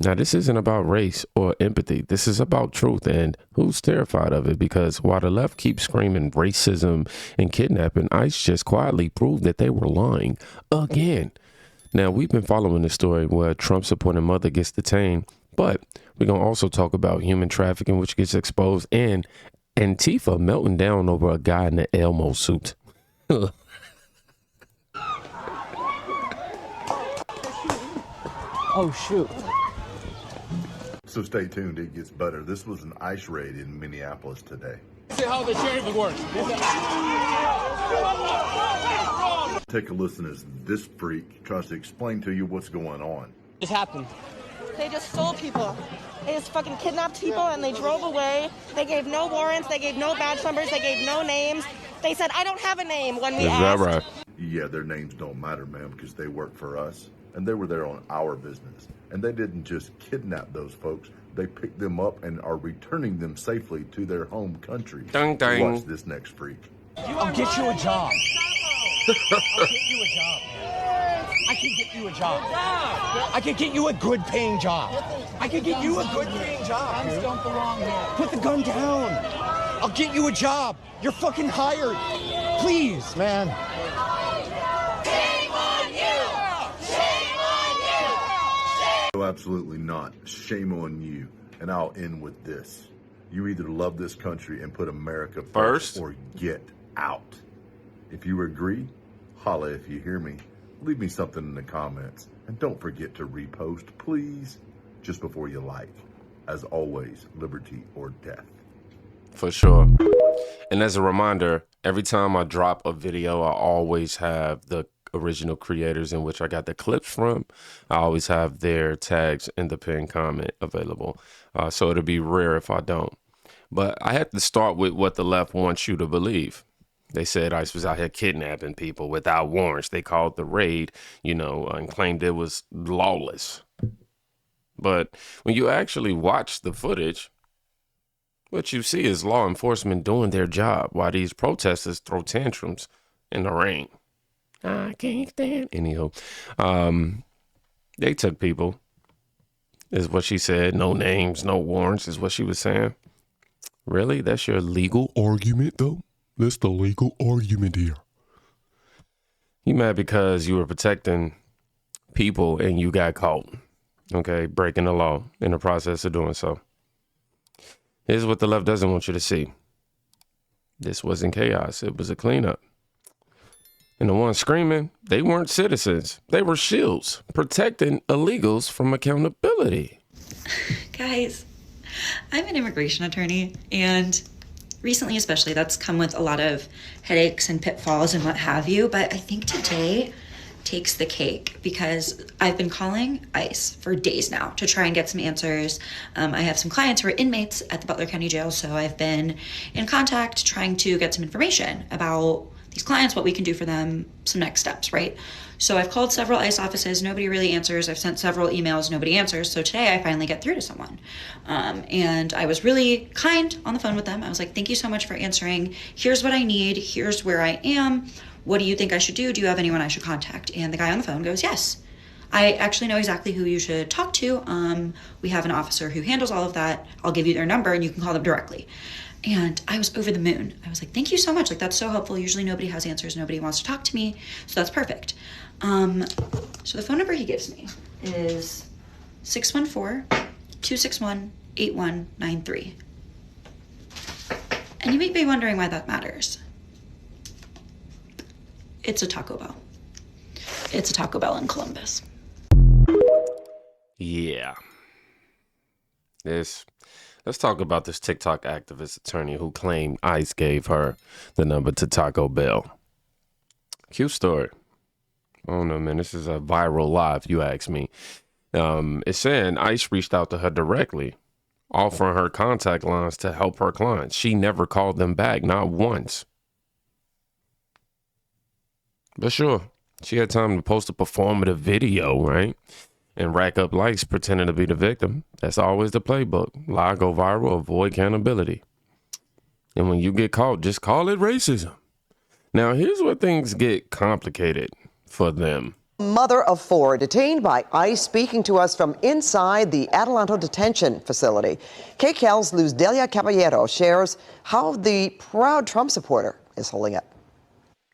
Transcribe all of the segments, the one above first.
Now, this isn't about race or empathy. This is about truth and who's terrified of it, because while the left keeps screaming racism and kidnapping, ICE just quietly proved that they were lying again. Now, we've been following the story where Trump supporting mother gets detained, but we're going to also talk about human trafficking, which gets exposed, and Antifa melting down over a guy in the Elmo suit. Oh, shoot. So stay tuned, it gets better. This was an ICE raid in Minneapolis today. See how the sheriff works. Take a listen as this freak tries to explain to you what's going on. This happened. They just stole people. They just fucking kidnapped people and they drove away. They gave no warrants. They gave no badge numbers. They gave no names. They said, I don't have a name when we asked. Is that right? Yeah, their names don't matter, ma'am, because they work for us. And they were there on our business. And they didn't just kidnap those folks. They picked them up and are returning them safely to their home country. Dang, dang. Watch this next freak. I'll get you a job. I'll get you a job, man. I can get you a job. I can get you a good paying job. I can get you a good paying job. Guns don't belong here. Put the gun down. I'll get you a job. You're fucking hired. Please, man. Shame on you! Shame on you! No, absolutely not. Shame on you. And I'll end with this. You either love this country and put America first or get out. If you agree, holla if you hear me. Leave me something in the comments. And don't forget to repost, please, just before you like. As always, liberty or death. For sure. And as a reminder, every time I drop a video, I always have the original creators in which I got the clips from. I always have their tags in the pinned comment available. So it'll be rare if I don't. But I had to start with what the left wants you to believe. They said ICE was out here kidnapping people without warrants. They called the raid, and claimed it was lawless. But when you actually watch the footage, what you see is law enforcement doing their job while these protesters throw tantrums in the rain. I can't stand. Anyhow, they took people, is what she said. No names, no warrants, is what she was saying. Really? That's your legal argument, though? That's the legal argument here. You mad because you were protecting people and you got caught, okay, breaking the law in the process of doing so. Here's what the left doesn't want you to see. This wasn't chaos. It was a cleanup. And the ones screaming, they weren't citizens. They were shields protecting illegals from accountability. Guys, I'm an immigration attorney, and recently especially that's come with a lot of headaches and pitfalls and what have you, but I think today takes the cake because I've been calling ICE for days now to try and get some answers. I have some clients who are inmates at the Butler County Jail, so I've been in contact trying to get some information about these clients, what we can do for them, some next steps, right? So I've called several ICE offices, nobody really answers. I've sent several emails, nobody answers. So today I finally get through to someone. And I was really kind on the phone with them. I was like, thank you so much for answering. Here's what I need. Here's where I am. What do you think I should do? Do you have anyone I should contact? And the guy on the phone goes, yes. I actually know exactly who you should talk to. We have an officer who handles all of that. I'll give you their number and you can call them directly. And I was over the moon. I was like, thank you so much. Like, that's so helpful. Usually nobody has answers. Nobody wants to talk to me. So that's perfect. So the phone number he gives me is 614-261-8193. And you may be wondering why that matters. It's a Taco Bell. It's a Taco Bell in Columbus. Yeah. Let's talk about this TikTok activist attorney who claimed ICE gave her the number to Taco Bell. Cute story. I don't know, man. This is a viral live, you ask me. It's saying ICE reached out to her directly, offering her contact lines to help her clients. She never called them back, not once. But sure, she had time to post a performative video, right? And rack up likes pretending to be the victim. That's always the playbook. Lie, go viral, avoid accountability. And when you get caught, just call it racism. Now, here's where things get complicated for them. Mother of four detained by ICE, speaking to us from inside the Adelanto detention facility. KCAL's Luz Delia Caballero shares how the proud Trump supporter is holding up.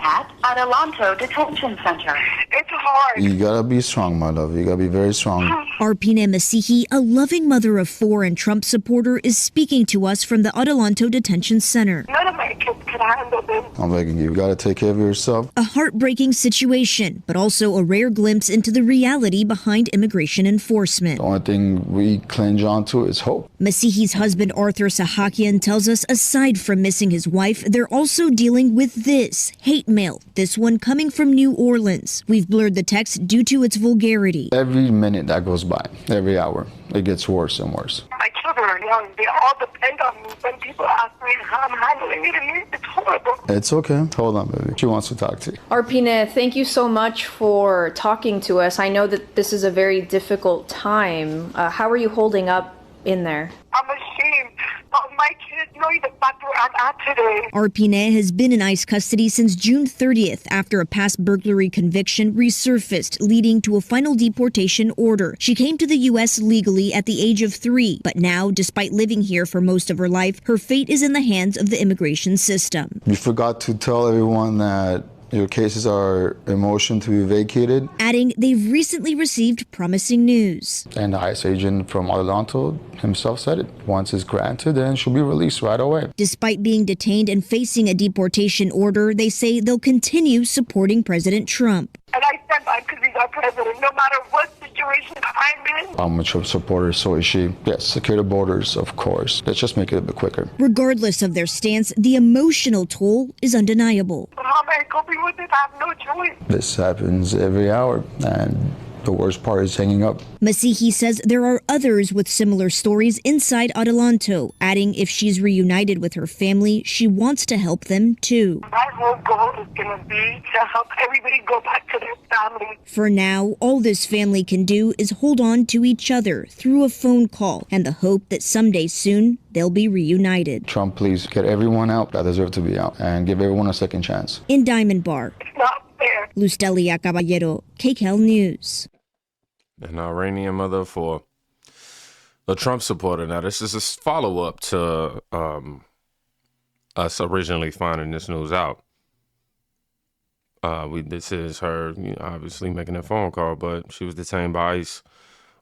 At Adelanto Detention Center. It's hard. You gotta be strong, my love. You gotta be very strong. Arpine Masihi, a loving mother of four and Trump supporter, is speaking to us from the Adelanto Detention Center. None of my kids can handle this. I'm begging you, you gotta take care of yourself. A heartbreaking situation, but also a rare glimpse into the reality behind immigration enforcement. The only thing we cling on to is hope. Masihi's husband, Arthur Sahakian, tells us aside from missing his wife, they're also dealing with this hate mail, this one coming from New Orleans. We've blurred the text due to its vulgarity. Every minute that goes by, every hour, it gets worse and worse. My children are young. They all depend on me. When people ask me how I'm handling it, it's horrible. It's okay. Hold on, baby. She wants to talk to you. Arpine, thank you so much for talking to us. I know that this is a very difficult time. How are you holding up in there? I'm ashamed of my kids knowing the fact where I'm at today. Arpine has been in ICE custody since June 30th after a past burglary conviction resurfaced, leading to a final deportation order. She came to the U.S. legally at the age of 3, but now, despite living here for most of her life, her fate is in the hands of the immigration system. You forgot to tell everyone that your cases are in motion to be vacated. Adding, they've recently received promising news. And the ICE agent from Adelanto himself said it. Once it's granted, then she'll be released right away. Despite being detained and facing a deportation order, they say they'll continue supporting President Trump. And I stand by because he's our president, no matter what situation I'm in. I'm a Trump supporter, so is she. Yes, secure the borders, of course. Let's just make it a bit quicker. Regardless of their stance, the emotional toll is undeniable. But how am I coping with it? I have no choice. This happens every hour, and the worst part is hanging up. Masihi says there are others with similar stories inside Adelanto, adding if she's reunited with her family, she wants to help them too. My whole goal is going to be to help everybody go back to their family. For now, all this family can do is hold on to each other through a phone call and the hope that someday soon they'll be reunited. Trump, please get everyone out that deserve to be out and give everyone a second chance. In Diamond Bar, It's not fair. Luz Delia Caballero, KCAL News. An Iranian mother of four, a Trump supporter. Now, this is a follow-up to us originally finding this news out. This is her, obviously making a phone call, but she was detained by ICE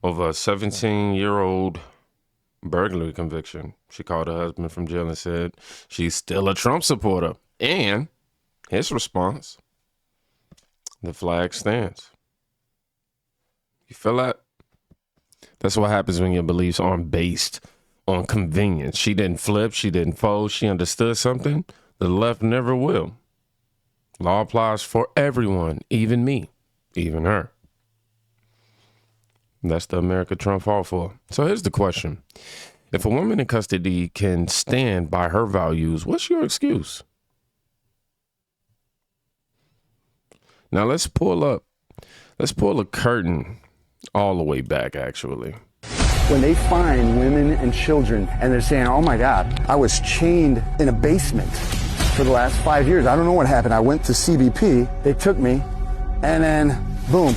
over a 17-year-old burglary conviction. She called her husband from jail and said she's still a Trump supporter. And his response, the flag stands. You feel that? That's what happens when your beliefs aren't based on convenience. She didn't flip. She didn't fold. She understood something the left never will. Law applies for everyone, even me, even her. That's the America Trump fought for. So here's the question. If a woman in custody can stand by her values, what's your excuse? Now let's pull a curtain all the way back, actually. When they find women and children and they're saying, oh my God, I was chained in a basement for the last 5 years. I don't know what happened. I went to CBP, they took me, and then boom.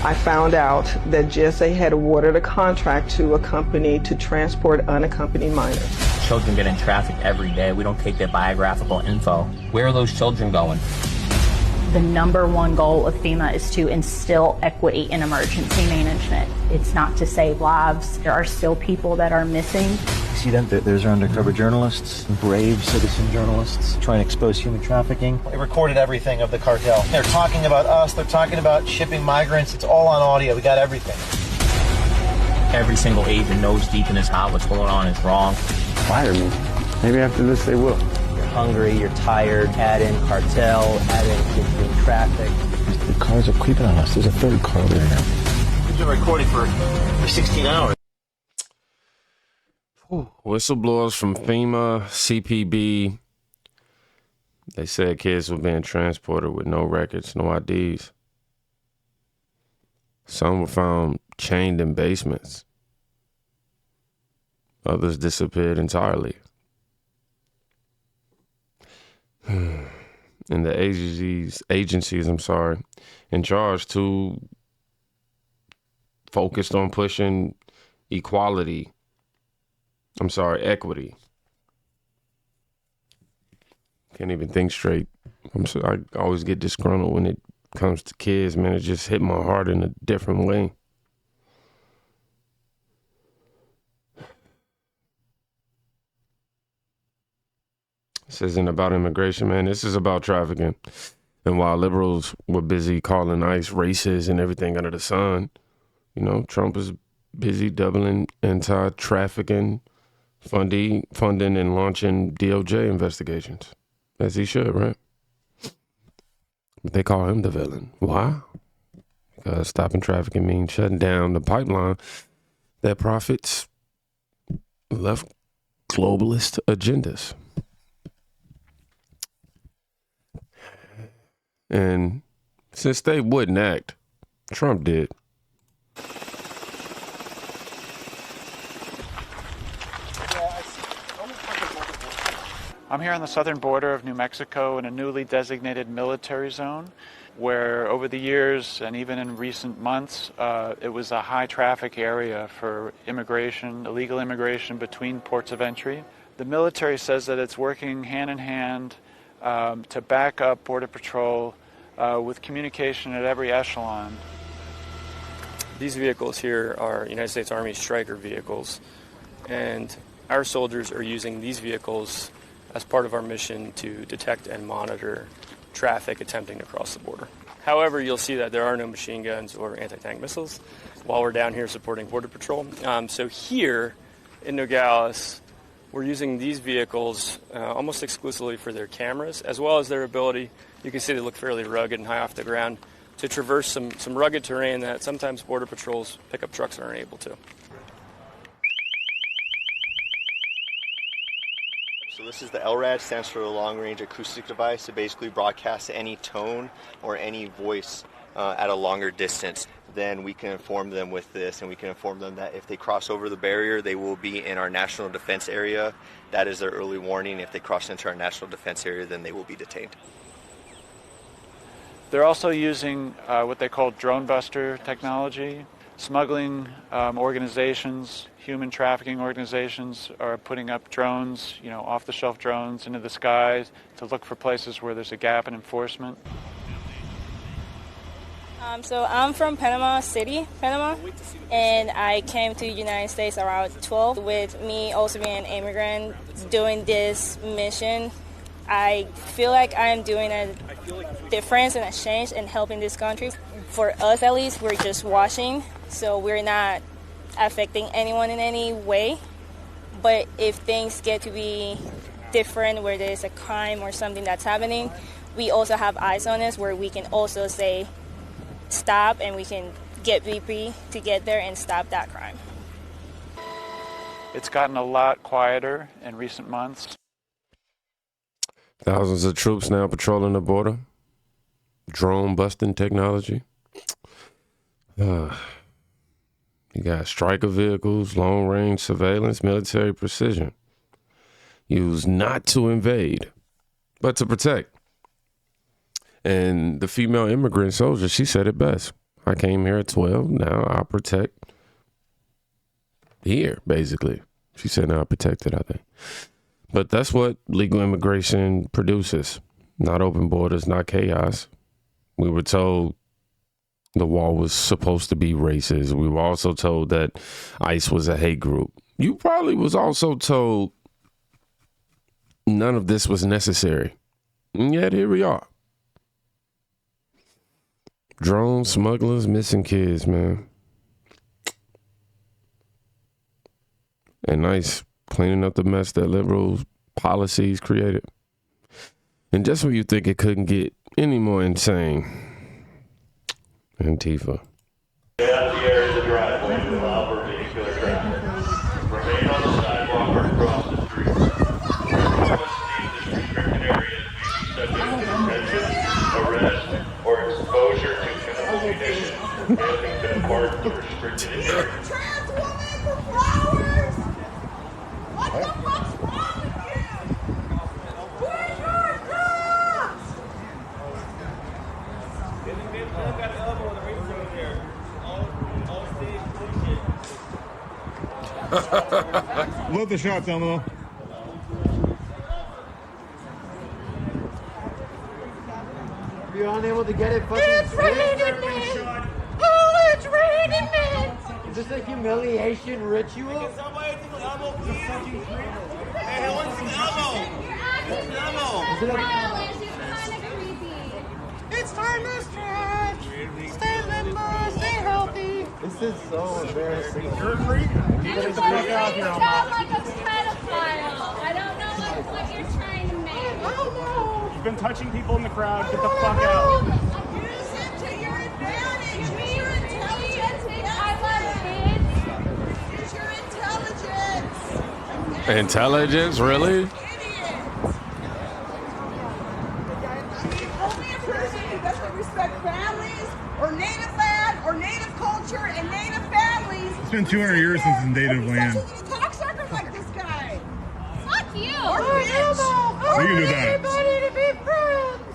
I found out that GSA had awarded a contract to a company to transport unaccompanied minors. Children getting trafficked every day. We don't take their biographical info. Where are those children going? The number one goal of FEMA is to instill equity in emergency management. It's not to save lives. There are still people that are missing. See them? There's our undercover journalists, brave citizen journalists trying to expose human trafficking. They recorded everything of the cartel. They're talking about us. They're talking about shipping migrants. It's all on audio. We got everything. Every single agent knows deep in his heart what's going on is wrong. Fire me. Maybe after this they will. Hungry, you're tired, add in cartel, add in kids being trafficked. The cars are creeping on us. There's a third car there now. We've been recording for 16 hours. Whistleblowers from FEMA, CPB, they said kids were being transported with no records, no IDs. Some were found chained in basements. Others disappeared entirely. and the agencies, in charge too focused on pushing equity. Can't even think straight. I always get disgruntled when it comes to kids, man. It just hit my heart in a different way. This isn't about immigration, man. This is about trafficking. And while liberals were busy calling ICE racist and everything under the sun, you know, Trump is busy doubling anti-trafficking funding and launching DOJ investigations, as he should, right? But they call him the villain. Why? Because stopping trafficking means shutting down the pipeline that profits left globalist agendas. And since they wouldn't act, Trump did. I'm here on the southern border of New Mexico in a newly designated military zone where over the years and even in recent months, it was a high traffic area for immigration, illegal immigration between ports of entry. The military says that it's working hand in hand to back up Border Patrol with communication at every echelon. These vehicles here are United States Army Stryker vehicles, and our soldiers are using these vehicles as part of our mission to detect and monitor traffic attempting to cross the border. However, you'll see that there are no machine guns or anti-tank missiles while we're down here supporting Border Patrol. So here in Nogales, we're using these vehicles almost exclusively for their cameras, as well as their ability, you can see they look fairly rugged and high off the ground, to traverse some rugged terrain that sometimes Border Patrol's pickup trucks aren't able to. So this is the LRAD, stands for the Long Range Acoustic Device. It basically broadcasts any tone or any voice at a longer distance. Then we can inform them with this, and we can inform them that if they cross over the barrier, they will be in our national defense area. That is their early warning. If they cross into our national defense area, then they will be detained. They're also using what they call drone buster technology. Smuggling organizations, human trafficking organizations are putting up drones, off-the-shelf drones into the skies to look for places where there's a gap in enforcement. So I'm from Panama City, Panama, and I came to the United States around 12 with me also being an immigrant doing this mission. I feel like I'm doing a difference and a change in helping this country. For us, at least, we're just watching, so we're not affecting anyone in any way. But if things get to be different, where there's a crime or something that's happening, we also have eyes on us where we can also say stop, and we can get BP to get there and stop that crime. It's gotten a lot quieter in recent months. Thousands of troops now patrolling the border. Drone busting technology. You got Stryker vehicles, long range surveillance, military precision. Used not to invade, but to protect. And the female immigrant soldier, she said it best. I came here at 12, now I'll protect here, basically. She said now I protect it, I think. But that's what legal immigration produces. Not open borders, not chaos. We were told the wall was supposed to be racist. We were also told that ICE was a hate group. You probably was also told none of this was necessary. And yet here we are. Drone smugglers, missing kids, man. And ICE cleaning up the mess that liberal policies created. And just when you think it couldn't get any more insane, Antifa. Get out of the area of the driveway to allow for vehicular traffic. Remain on the sidewalk or across the street. Anyone leaving this restricted area to be subject to detention, arrest, or exposure to chemical conditions failing to depart the restricted area. Trans woman for flowers? What the fuck's wrong with you? Where's your jobs? Load the shots, Elmo. Are you unable to get it? It's raining men! Oh, it's raining men! Is this a humiliation ritual? Hey, what's Elmo? It's time to stretch. Stay limber, stay healthy. This is so embarrassing. You're a freak. You gotta get the fuck out here, Elmo. Like a pedophile. I don't know what you're trying to make. Elmo! You've been touching people in the crowd. Get the fuck out. Use it to your advantage. Use your intelligence. I love kids. Use your intelligence. Intelligence, really? It's been 200 years since invaded land. Cocksucker like this guy. Fuck you. You can do that. To be friends.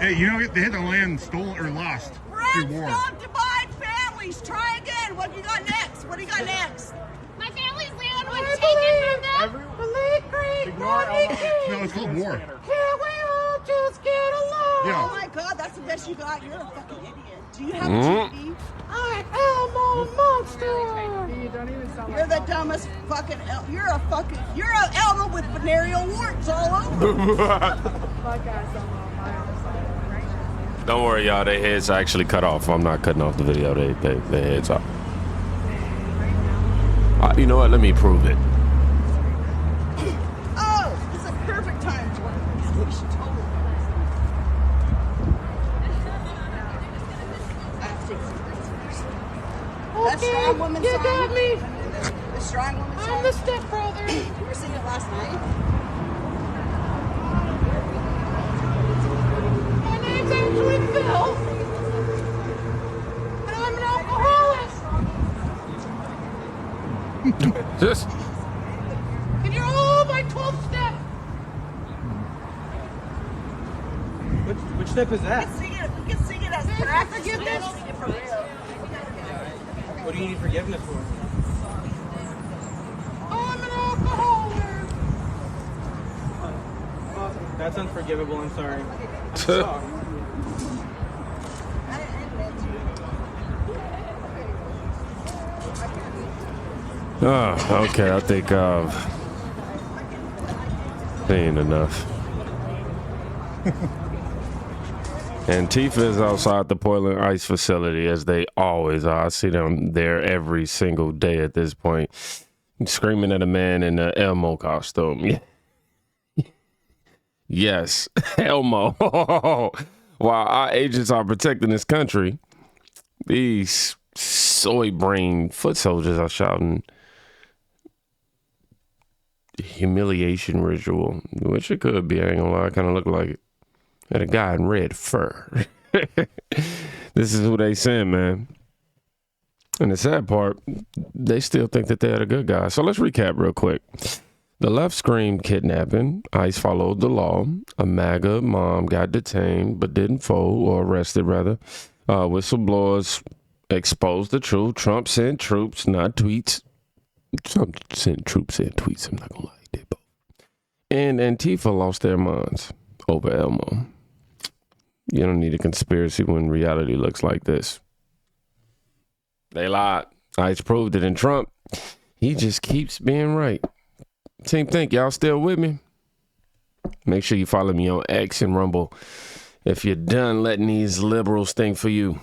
Hey, you know, they had the land stolen or lost through war. Don't divide families. Try again. What do you got next? What do you got next? My family's land was taken from them. No, it's called war. Can we all just get along? Yeah. Oh my God, that's the best you got. You're a fucking idiot. Do you have a TV? I'm Elmo Monster. You're the dumbest fucking. You're a Elmo with venereal warts all over. Don't worry, y'all. Their heads are actually cut off. I'm not cutting off the video. Their heads off. You know what? Let me prove it. Oh, this is a perfect time to work. We should totally. That strong woman song. You got me. The strong woman song. I'm the stepbrother. You were singing it last night. My name's actually Phil. And I'm an alcoholic. Just. And you're all my 12th step. Which step is that? We can sing it as practice. Forgiveness. What do you need forgiveness for? I'm an alcoholic. That's unforgivable. I'm sorry. Oh, okay. I think ain't enough. Antifa is outside the Portland ICE facility, as they always are. I see them there every single day at this point, screaming at a man in an Elmo costume. Yes, Elmo. While our agents are protecting this country, these soy-brained foot soldiers are shouting humiliation ritual, which it could be. I ain't gonna lie, kind of look like it. Had a guy in red fur. This is who they send, man. And the sad part, they still think that they're the good guys. So let's recap real quick. The left screamed kidnapping. ICE followed the law. A MAGA mom got detained but didn't fold, or arrested rather. Whistleblowers exposed the truth. Trump sent troops, not tweets. Trump sent troops and tweets. I'm not gonna lie, they did both. And Antifa lost their minds over Elmo. You don't need a conspiracy when reality looks like this. They lied. ICE proved it. And Trump, he just keeps being right. Team Think, y'all still with me? Make sure you follow me on X and Rumble if you're done letting these liberals think for you.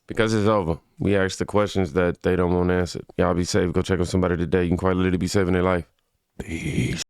Because it's over. We ask the questions that they don't want answered. Y'all be safe. Go check on somebody today. You can quite literally be saving their life. Peace.